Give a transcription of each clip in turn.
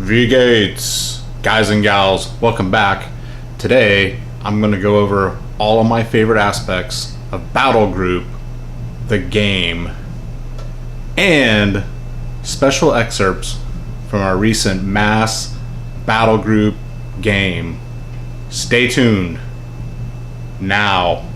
V-Gates, guys and gals, welcome back. Today, I'm going to go over all of my favorite aspects of Battlegroup, the game, and special excerpts from our recent mass Battlegroup game. Stay tuned. Now.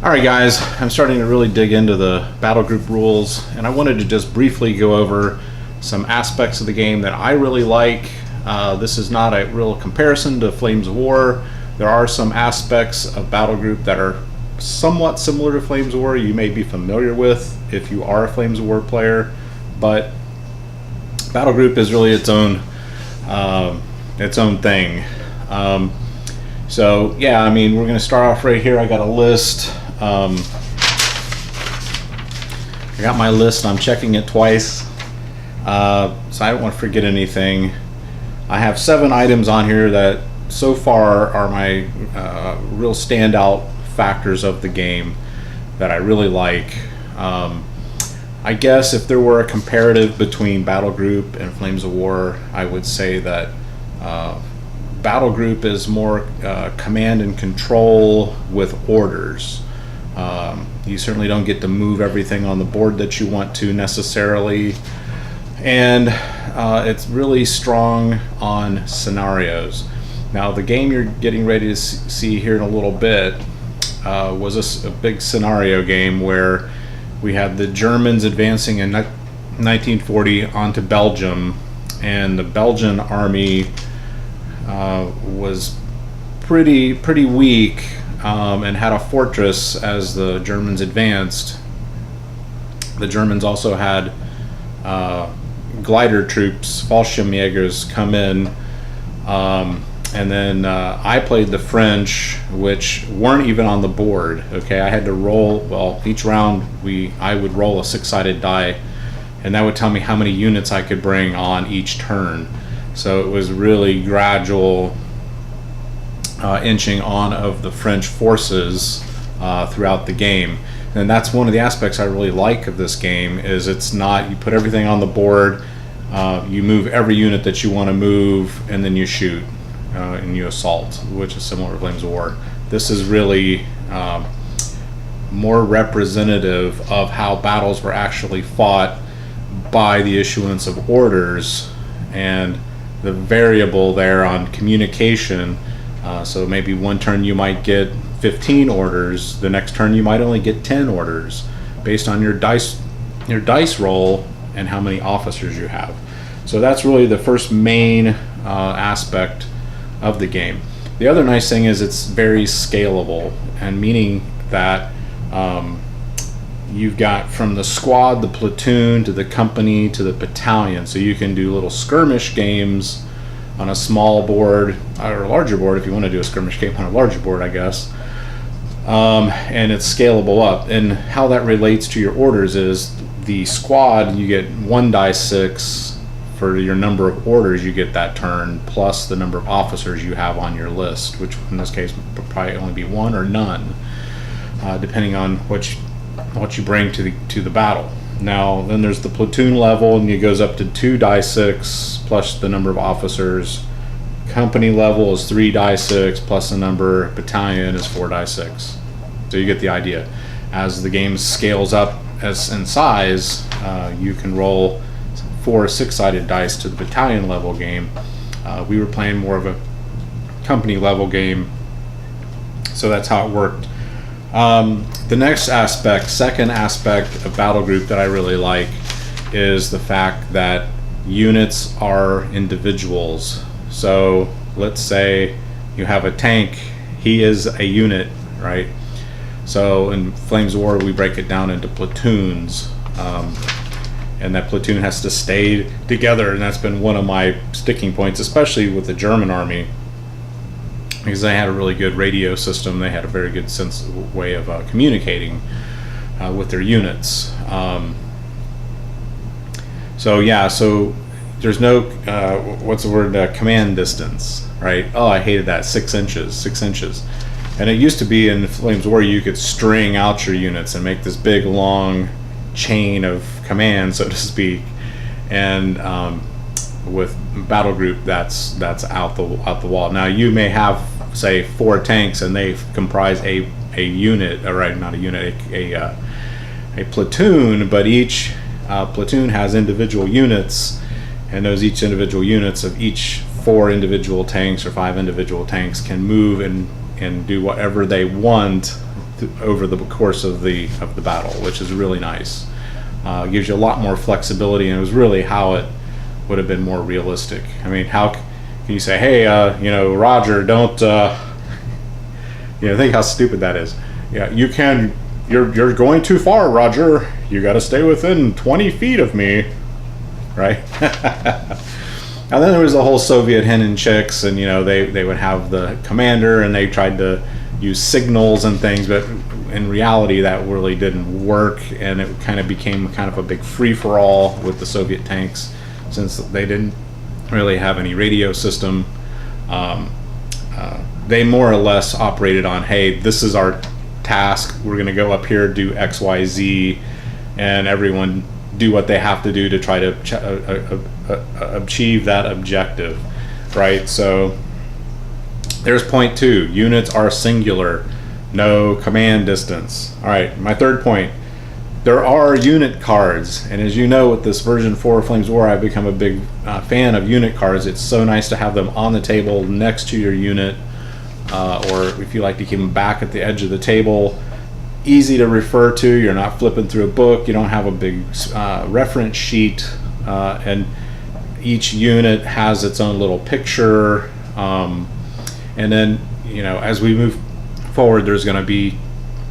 Alright guys, I'm starting to really dig into the Battlegroup rules, and I wanted to just briefly go over some aspects of the game that I really like. This is not a real comparison to Flames of War. There are some aspects of Battlegroup that are somewhat similar to Flames of War you may be familiar with if you are a Flames of War player, but Battlegroup is really its own thing. So yeah, I mean, we're going to start off right here. I got a list. I got my list. I'm checking it twice, so I don't want to forget anything. I have 7 items on here that so far are my real standout factors of the game that I really like. I guess if there were a comparative between Battlegroup and Flames of War, I would say that Battlegroup is more command and control with orders. You certainly don't get to move everything on the board that you want to necessarily, and it's really strong on scenarios. Now the game you're getting ready to see here in a little bit was a big scenario game where we had the Germans advancing in 1940 onto Belgium, and the Belgian army was pretty weak and had a fortress as the Germans advanced. The Germans also had glider troops, Fallschirmjägers, come in, and then I played the French, which weren't even on the board. Okay, I had to roll. Well, each round I would roll a 6-sided die, and that would tell me how many units I could bring on each turn. So it was really gradual inching on of the French forces throughout the game. And that's one of the aspects I really like of this game, is it's not, you put everything on the board, you move every unit that you want to move, and then you shoot and you assault, which is similar to Flames of War. This is really more representative of how battles were actually fought by the issuance of orders, and the variable there on communication. So maybe one turn you might get 15 orders, the next turn you might only get 10 orders, based on your dice roll and how many officers you have. So that's really the first main aspect of the game. The other nice thing is it's very scalable, and meaning that you've got from the squad, the platoon, to the company, to the battalion. So you can do little skirmish games on a small board, or a larger board if you want to do a skirmish game on a larger board, I guess. And it's scalable up. And how that relates to your orders is the squad, you get 1 die 6 for your number of orders you get that turn, plus the number of officers you have on your list, which in this case would probably only be 1 or none, depending on what you bring to the battle. Now then there's the platoon level, and it goes up to 2 die 6 plus the number of officers. Company level is 3 die 6 plus the number. Battalion is 4 die 6. So you get the idea. As the game scales up as in size, you can roll 4 6-sided dice to the battalion level game. We were playing more of a company level game, so that's how it worked. The next second aspect of Battlegroup that I really like is the fact that units are individuals. So let's say you have a tank, he is a unit, right? So in Flames of War we break it down into platoons, and that platoon has to stay together, and that's been one of my sticking points, especially with the German army, because they had a really good radio system. They had a very good way of communicating with their units. So yeah, so there's no command distance, right? Oh, I hated that, 6 inches. And it used to be in Flames War, you could string out your units and make this big long chain of command, so to speak. And with Battlegroup, that's out the wall. Now you may have, say, 4 tanks, and they comprise a unit, or right, not a unit, a platoon. But each platoon has individual units, and those each individual units of each 4 individual tanks or 5 individual tanks can move and do whatever they want over the course of the battle, which is really nice. Gives you a lot more flexibility, and it was really how it would have been more realistic. I mean, how can you say, hey, Roger, don't, think how stupid that is. Yeah, you're going too far, Roger. You got to stay within 20 feet of me, right? And then there was the whole Soviet hen and chicks, and they would have the commander, and they tried to use signals and things, but in reality that really didn't work, and it kind of became kind of a big free-for-all with the Soviet tanks, since they didn't really have any radio system. They more or less operated on, hey, this is our task, we're going to go up here, do X, Y, Z, and everyone do what they have to do to try to achieve that objective, right? So there's point 2. Units are singular, no command distance. All right, my third point. There are unit cards, and as you know, with this version 4 of Flames War, I've become a big fan of unit cards. It's so nice to have them on the table next to your unit, or if you like to keep them back at the edge of the table. Easy to refer to. You're not flipping through a book. You don't have a big reference sheet, and each unit has its own little picture. And then, as we move forward, there's going to be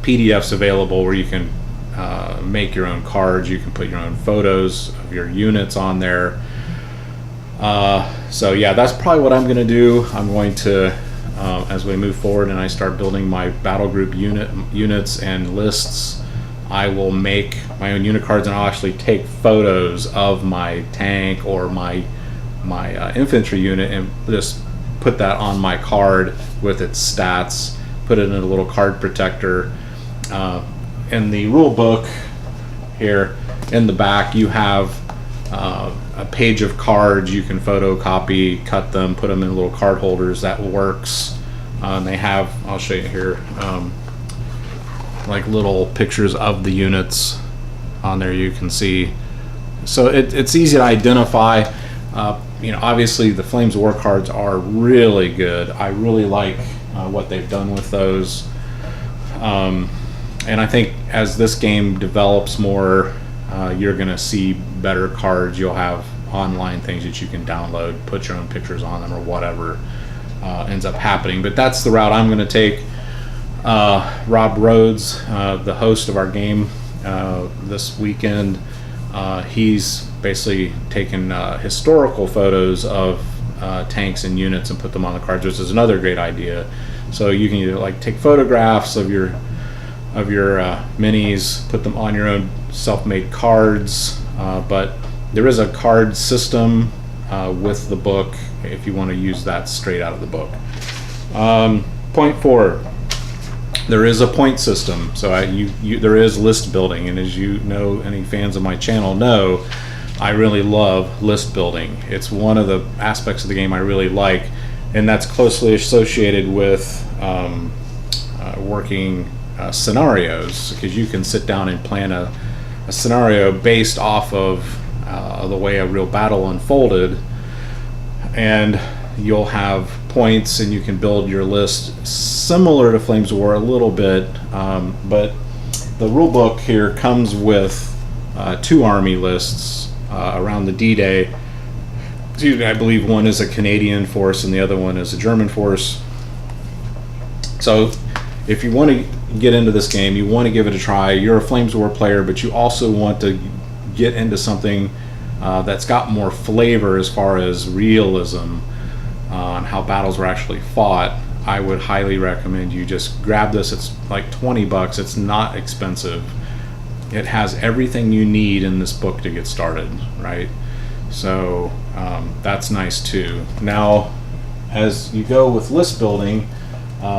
PDFs available where you can make your own cards. You can put your own photos of your units on there. So yeah, that's probably what I'm going to do. I'm going to, as we move forward and I start building my Battlegroup units and lists, I will make my own unit cards, and I'll actually take photos of my tank or my infantry unit and just put that on my card with its stats, put it in a little card protector. In the rule book here in the back, you have a page of cards. You can photocopy, cut them, put them in little card holders. That works. And they have, I'll show you here, like little pictures of the units on there, you can see. So it's easy to identify. Obviously the Flames War cards are really good. I really like what they've done with those. And I think as this game develops more, you're going to see better cards. You'll have online things that you can download, put your own pictures on them, or whatever ends up happening. But that's the route I'm going to take. Rob Rhodes, the host of our game this weekend, he's basically taken historical photos of tanks and units and put them on the cards, which is another great idea. So you can either take photographs of your minis, put them on your own self-made cards, but there is a card system with the book if you want to use that straight out of the book. Point 4, there is a point system. So there is list building, and as you know, any fans of my channel know, I really love list building. It's one of the aspects of the game I really like, and that's closely associated with working scenarios, because you can sit down and plan a scenario based off of the way a real battle unfolded, and you'll have points, and you can build your list similar to Flames War a little bit, but the rule book here comes with 2 army lists around the D-Day. Excuse me, I believe one is a Canadian force and the other one is a German force. So if you want to get into this game, you want to give it a try, you're a Flames War player, but you also want to get into something that's got more flavor as far as realism on how battles were actually fought, I would highly recommend you just grab this. It's like $20. It's not expensive. It has everything you need in this book to get started, right? So that's nice too. Now, as you go with list building,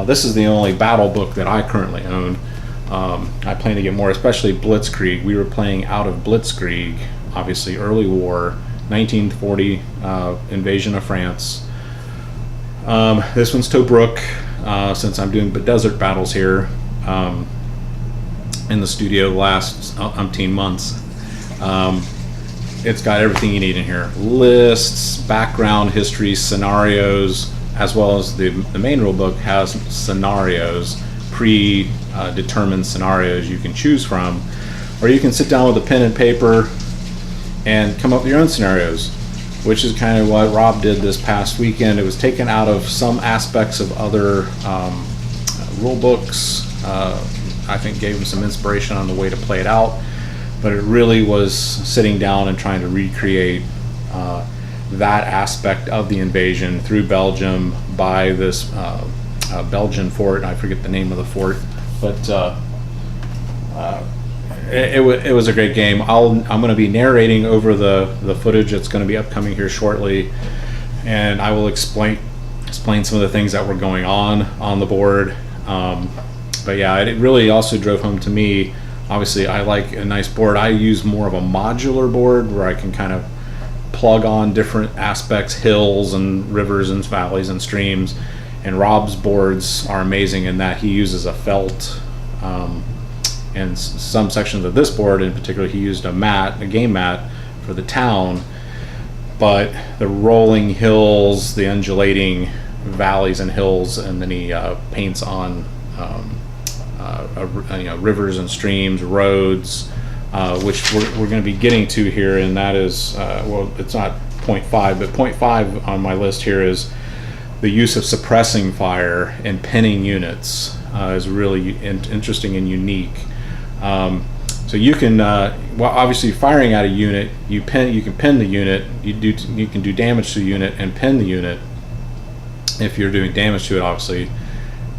This is the only battle book that I currently own. I plan to get more, especially Blitzkrieg. We were playing out of Blitzkrieg, obviously early war, 1940 invasion of France. This one's Tobruk, since I'm doing desert battles here in the studio the last umpteen months. It's got everything you need in here. Lists, background, history, scenarios, as well as the main rule book has scenarios, predetermined scenarios you can choose from, or you can sit down with a pen and paper and come up with your own scenarios, which is kind of what Rob did this past weekend. It was taken out of some aspects of other rule books. I think gave him some inspiration on the way to play it out, but it really was sitting down and trying to recreate that aspect of the invasion through Belgium by this Belgian fort. I forget the name of the fort, but it was a great game. I'm going to be narrating over the footage that's going to be upcoming here shortly, and I will explain some of the things that were going on the board. But yeah, it really also drove home to me. Obviously, I like a nice board. I use more of a modular board where I can kind of plug on different aspects, hills and rivers and valleys and streams. And Rob's boards are amazing in that he uses a felt. And some sections of this board in particular, he used a game mat for the town. But the rolling hills, the undulating valleys and hills, and then he paints on rivers and streams, roads, which we're going to be getting to here, and that is, well, it's not point 5, but point 5 on my list here is the use of suppressing fire and pinning units is really interesting and unique. So you can, well, obviously firing at a unit, you can pin the unit, you can do damage to the unit and pin the unit if you're doing damage to it, obviously.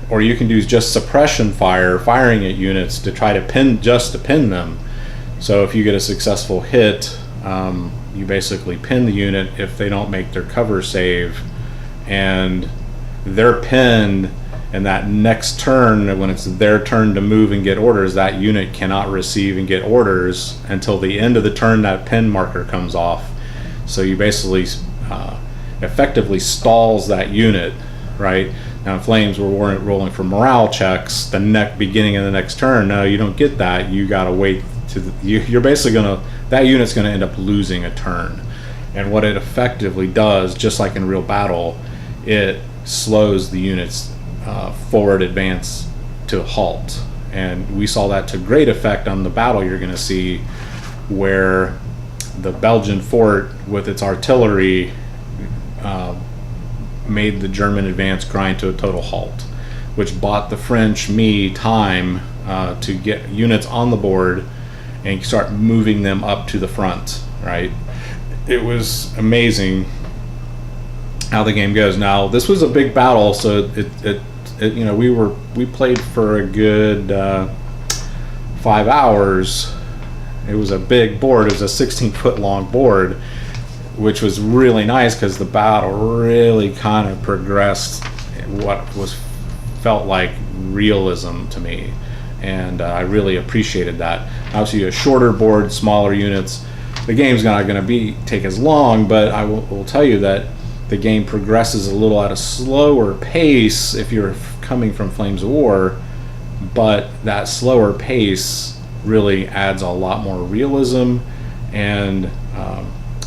Or you can do just suppression fire, firing at units to try to pin them. So if you get a successful hit, you basically pin the unit if they don't make their cover save, and they're pinned, and that next turn, when it's their turn to move and get orders, that unit cannot receive and get orders until the end of the turn that pin marker comes off. So you basically effectively stalls that unit, right? Now in Flames, we're rolling for morale checks the beginning of the next turn. No, you don't get that. You gotta wait you're basically that unit's gonna end up losing a turn. And what it effectively does, just like in real battle, it slows the unit's forward advance to a halt. And we saw that to great effect on the battle you're gonna see, where the Belgian fort with its artillery made the German advance grind to a total halt, which bought the French time to get units on the board and start moving them up to the front, right? It was amazing how the game goes. Now, this was a big battle, so we played for a good 5 hours. It was a big board. It was a 16-foot long board, which was really nice because the battle really kind of progressed what felt like realism to me, and I really appreciated that. Obviously, a shorter board, smaller units. The game's not going to take as long, but I will tell you that the game progresses a little at a slower pace if you're coming from Flames of War, but that slower pace really adds a lot more realism and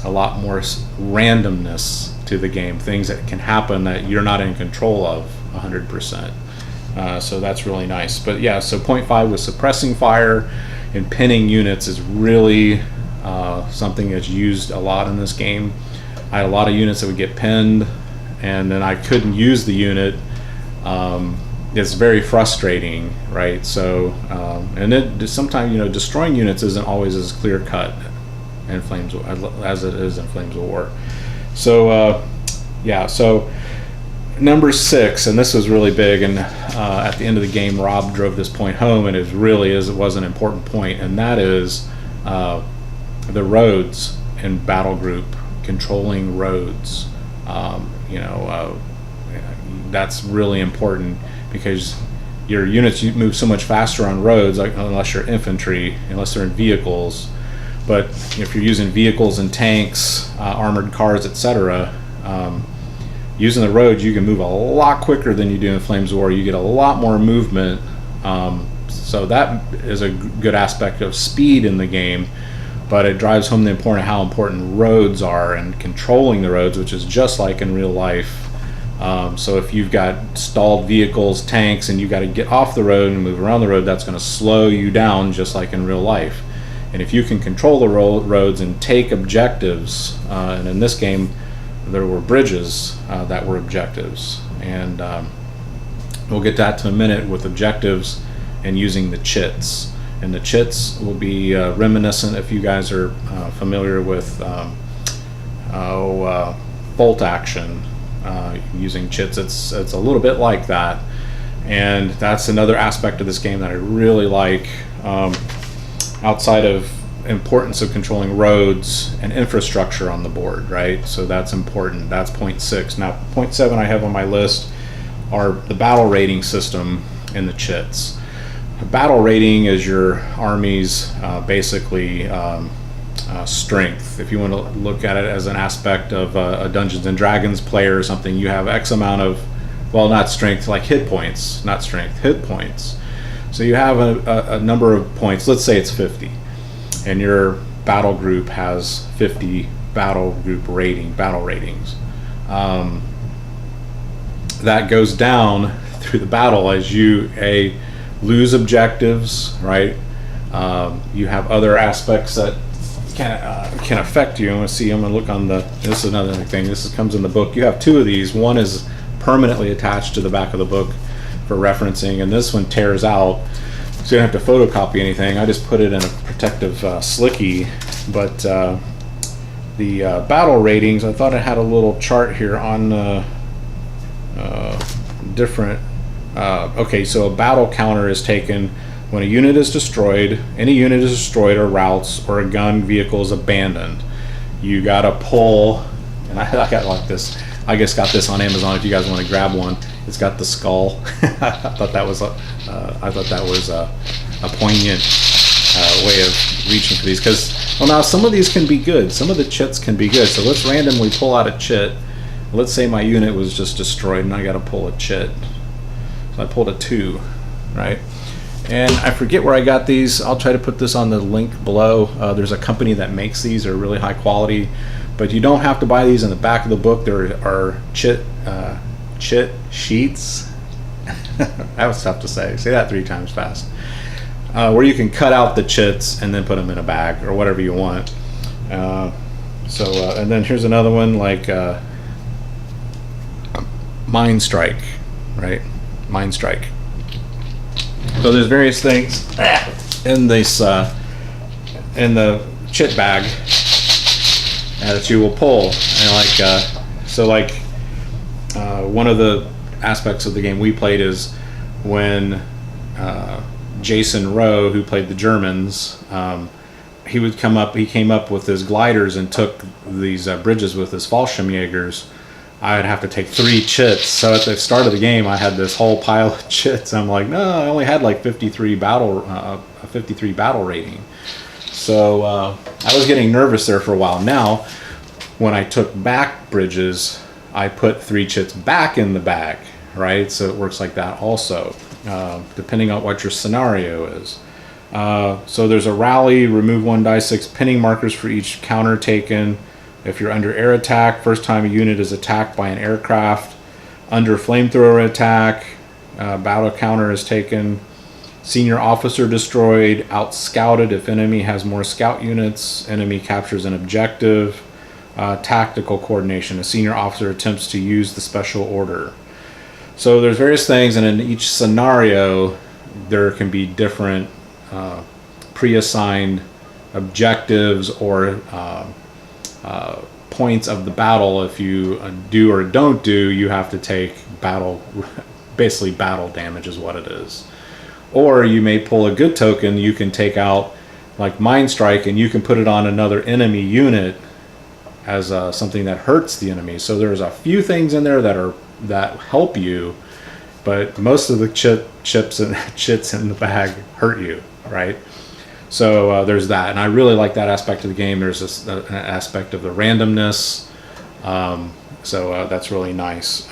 a lot more randomness to the game, things that can happen that you're not in control of 100%. So that's really nice. But yeah, so point 5 with suppressing fire and pinning units is really something that's used a lot in this game. I had a lot of units that would get pinned, and then I couldn't use the unit. It's very frustrating, right? So, and then sometimes, destroying units isn't always as clear cut in Flames as it is in Flames of War. So, yeah. So number 6, and this was really big, and at the end of the game, Rob drove this point home, and it was an important point, and that is the roads in Battlegroup, controlling roads. That's really important because your units move so much faster on roads, like, unless you're infantry, unless they're in vehicles. But if you're using vehicles and tanks, armored cars, etc., using the roads, you can move a lot quicker than you do in Flames of War. You get a lot more movement. So that is a good aspect of speed in the game, but it drives home the importance of how important roads are and controlling the roads, which is just like in real life. So if you've got stalled vehicles, tanks, and you got to get off the road and move around the road, that's going to slow you down just like in real life. And if you can control the roads and take objectives, and in this game there were bridges that were objectives, and we'll get that to a minute with objectives and using the chits. And the chits will be reminiscent, if you guys are familiar with bolt action. Using chits, it's a little bit like that, and that's another aspect of this game that I really like, outside of importance of controlling roads and infrastructure on the board, right? So that's important. That's point 6. Now point 7 I have on my list are the battle rating system in the chits. A battle rating is your army's basically strength. If you want to look at it as an aspect of a Dungeons and Dragons player or something, you have X amount of, well, not strength, like hit points, not strength, hit points. So you have a number of points. Let's say it's 50, and your battle group has 50 battle ratings. That goes down through the battle as you lose objectives, right? You have other aspects that can affect you. I'm gonna look on this is another thing. This comes in the book. You have 2 of these. One is permanently attached to the back of the book for referencing, and this one tears out, so you don't have to photocopy anything. I just put it in a protective slicky. But the battle ratings, I thought it had a little chart here on different. Okay, so a battle counter is taken when a unit is destroyed, any unit is destroyed or routes, or a gun vehicle is abandoned. You gotta pull, and I got like this. I just got this on Amazon. If you guys want to grab one, it's got the skull. I thought that was a poignant way of reaching for these, because now some of these can be good. Some of the chits can be good. So let's randomly pull out a chit. Let's say my unit was just destroyed, and I got to pull a chit. So I pulled a 2, right? And I forget where I got these. I'll try to put this on the link below. There's a company that makes these. They're really high quality, but you don't have to buy these. In the back of the book there are chit sheets. That was tough to say. Say that 3 times fast. Where you can cut out the chits and then put them in a bag or whatever you want. And then here's another one, like Mind Strike, right? Mind Strike. So there's various things in this in the chit bag that you will pull, and one of the aspects of the game we played is when Jason Rowe, who played the Germans, he came up with his gliders and took these bridges with his Fallschirmjägers. I would have to take 3 chits. So at the start of the game, I had this whole pile of chits. I'm like, no, I only had like 53 battle rating. So I was getting nervous there for a while. Now, when I took back bridges, I put 3 chits back in the bag, right? So it works like that also, depending on what your scenario is. So there's a rally, remove 1 die 6 pinning markers for each counter taken. If you're under air attack, first time a unit is attacked by an aircraft. Under flamethrower attack, battle counter is taken. Senior officer destroyed, out-scouted if enemy has more scout units. Enemy captures an objective. Tactical coordination, a senior officer attempts to use the special order. So there's various things, and in each scenario, there can be different pre-assigned objectives or points of the battle. If you do or don't do, you have to take basically battle damage is what it is. Or you may pull a good token. You can take out like Mind Strike, and you can put it on another enemy unit as something that hurts the enemy. So there's a few things in there that help you, but most of the chips and chits in the bag hurt you, right? So there's that, and I really like that aspect of the game. There's this an aspect of the randomness, so that's really nice.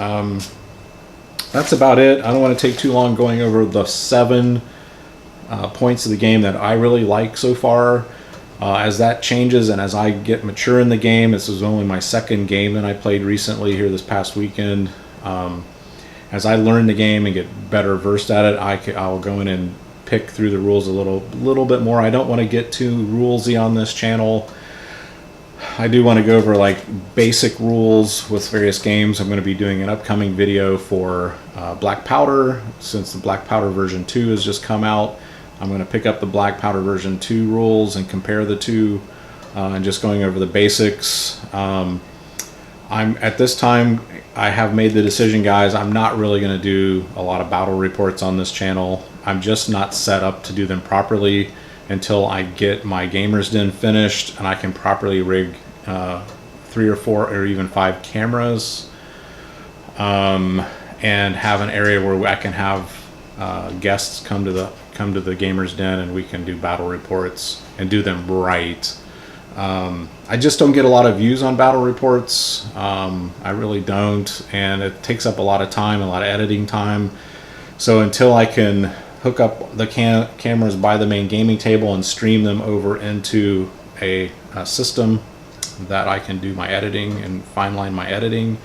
That's about it. I don't want to take too long going over the 7 points of the game that I really like so far. As that changes and as I get mature in the game, this is only my 2nd game that I played recently here this past weekend. As I learn the game and get better versed at it, I'll go in and pick through the rules a little bit more. I don't want to get too rulesy on this channel. I do want to go over like basic rules with various games. I'm going to be doing an upcoming video for Black Powder. Since the Black Powder version 2 has just come out, I'm going to pick up the Black Powder version 2 rules and compare the two, and just going over the basics. At this time, I have made the decision, guys, I'm not really going to do a lot of battle reports on this channel. I'm just not set up to do them properly until I get my Gamers Den finished and I can properly rig 3 or 4 or even 5 cameras, and have an area where I can have guests come to the Gamers Den and we can do battle reports and do them right. I just don't get a lot of views on battle reports. I really don't, and it takes up a lot of time, a lot of editing time. So until I can hook up the cameras by the main gaming table and stream them over into a system that I can do my editing and fine line my editing,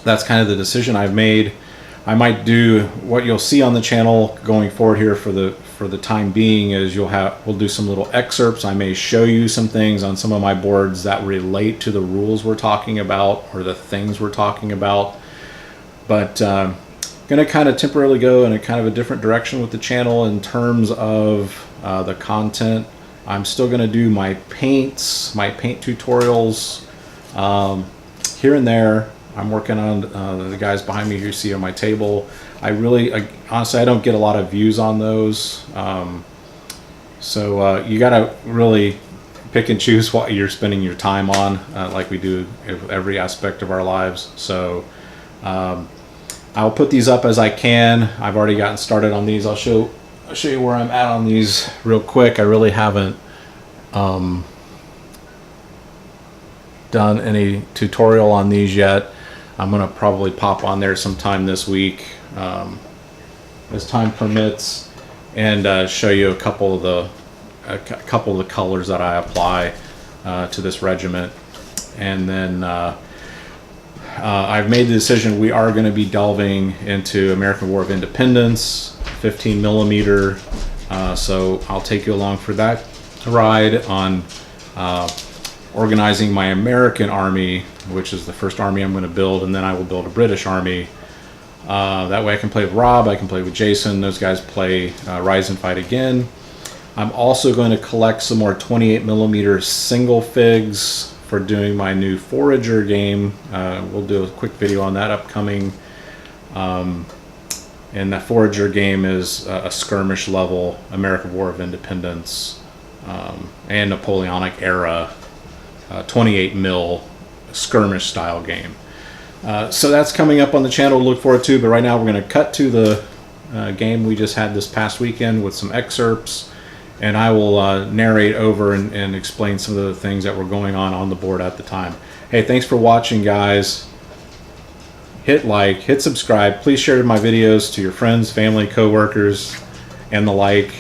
that's kind of the decision I've made. I might do what you'll see on the channel going forward here for the time being is we'll do some little excerpts. I may show you some things on some of my boards that relate to the rules we're talking about or the things we're talking about. But going to kind of temporarily go in a kind of a different direction with the channel in terms of the content. I'm still going to do my paint tutorials here and there. I'm working on the guys behind me here you see on my table. Honestly, I don't get a lot of views on those. So you got to really pick and choose what you're spending your time on, like we do with every aspect of our lives. So I'll put these up as I can. I've already gotten started on these. I'll show you where I'm at on these real quick. I really haven't done any tutorial on these yet. I'm gonna probably pop on there sometime this week, as time permits, and show you a couple of the colors that I apply to this regiment. And then I've made the decision we are going to be delving into American War of Independence, 15 millimeter. So I'll take you along for that ride on organizing my American army, which is the first army I'm going to build, and then I will build a British army. That way I can play with Rob, I can play with Jason, those guys play Rise and Fight Again. I'm also going to collect some more 28 millimeter single figs for doing my new Forager game. We'll do a quick video on that upcoming. And that Forager game is a skirmish level American War of Independence and Napoleonic era 28 mil skirmish style game. So that's coming up on the channel to look forward to, but right now we're going to cut to the game we just had this past weekend with some excerpts, and I will narrate over and explain some of the things that were going on the board at the time. Hey, thanks for watching, guys. Hit like, hit subscribe. Please share my videos to your friends, family, co-workers, and the like,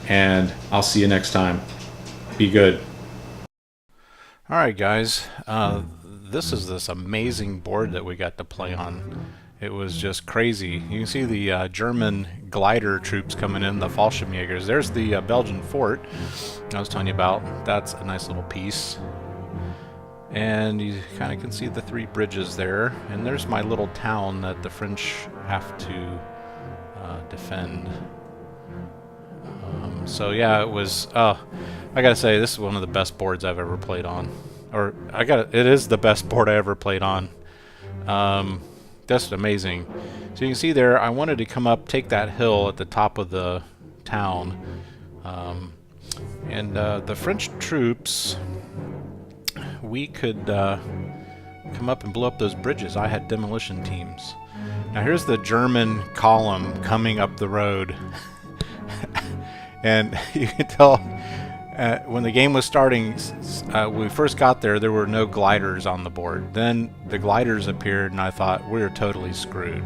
and I'll see you next time. Be good. Alright guys, this is this amazing board that we got to play on. It was just crazy. You can see the German glider troops coming in, the Fallschirmjägers. There's the Belgian fort I was telling you about. That's a nice little piece. And you kind of can see the 3 bridges there. And there's my little town that the French have to defend. So yeah, it was, I gotta say, this is one of the best boards I've ever played on. It is the best board I ever played on. That's amazing. So you can see there, I wanted to come up, take that hill at the top of the town. And the French troops, we could come up and blow up those bridges. I had demolition teams. Now here's the German column coming up the road. And you can tell when the game was starting, when we first got there, there were no gliders on the board. Then the gliders appeared, and I thought, we're totally screwed.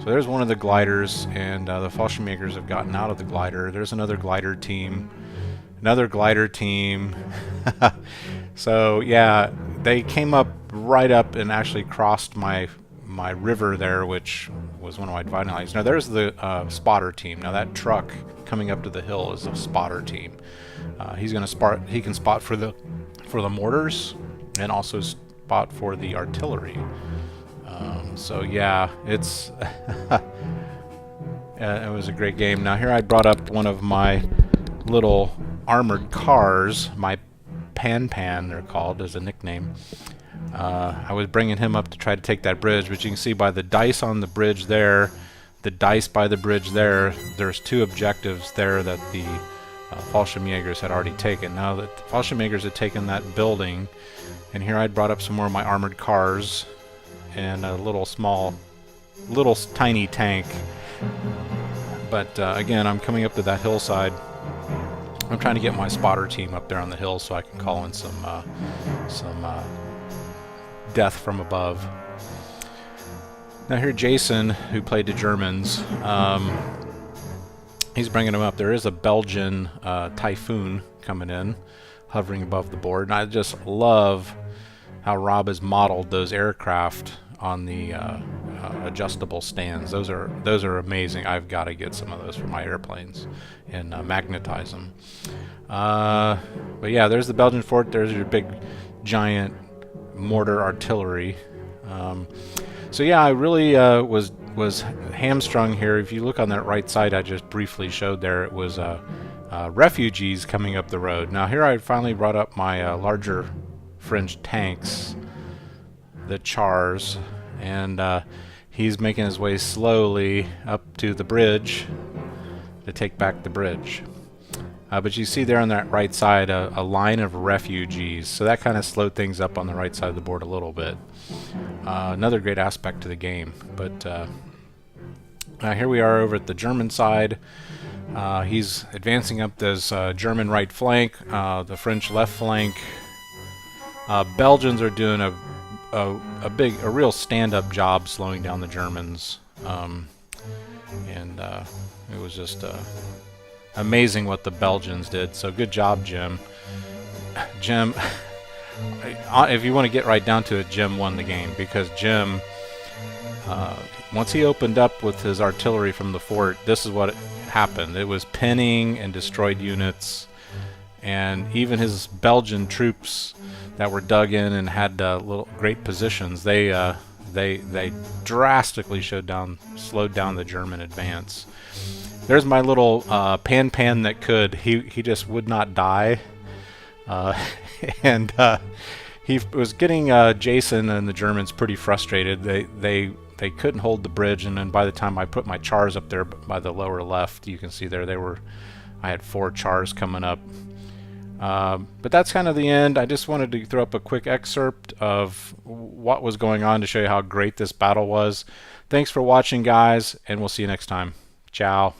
So there's one of the gliders, and the Fallschirmjägers have gotten out of the glider. There's another glider team. Another glider team. So yeah, they came up right up and actually crossed my river there, which was one of my dividing lines. Now there's the spotter team. Now that truck coming up to the hill is a spotter team. He's going to spot. He can spot for the mortars and also spot for the artillery. So yeah, it's it was a great game. Now here I brought up one of my little armored cars, my Pan they're called as a nickname. I was bringing him up to try to take that bridge, but you can see by the dice on the bridge there, the dice by the bridge there, there's two objectives there that the Fallschirmjägers had already taken. Now that the Fallschirmjägers had taken that building, and here I'd brought up some more of my armored cars and a little tiny tank. But again, I'm coming up to that hillside. I'm trying to get my spotter team up there on the hill so I can call in some death from above. Now here Jason, who played the Germans, he's bringing them up. There is a Belgian Typhoon coming in, hovering above the board, and I just love how Rob has modeled those aircraft on the adjustable stands. Those are amazing. I've got to get some of those for my airplanes and magnetize them. But yeah, there's the Belgian fort. There's your big giant mortar artillery. So yeah, I really was hamstrung here. If you look on that right side I just briefly showed there, it was refugees coming up the road. Now here I finally brought up my larger French tanks, the Chars, and he's making his way slowly up to the bridge to take back the bridge. But you see there on that right side a line of refugees, so that kind of slowed things up on the right side of the board a little bit. Another great aspect to the game. But here we are over at the German side. He's advancing up this German right flank, the French left flank. Belgians are doing a real stand-up job slowing down the Germans, and it was just amazing what the Belgians did. So good job, Jim. Jim, if you want to get right down to it, Jim won the game, because Jim, once he opened up with his artillery from the fort, this is what happened. It was pinning and destroyed units, and even his Belgian troops that were dug in and had little great positions, they drastically slowed down the German advance. There's my little pan that could. He just would not die, and he was getting Jason and the Germans pretty frustrated. They couldn't hold the bridge, and then by the time I put my Chars up there by the lower left, you can see there I had 4 Chars coming up. But that's kind of the end. I just wanted to throw up a quick excerpt of what was going on to show you how great this battle was. Thanks for watching, guys, and we'll see you next time. Ciao.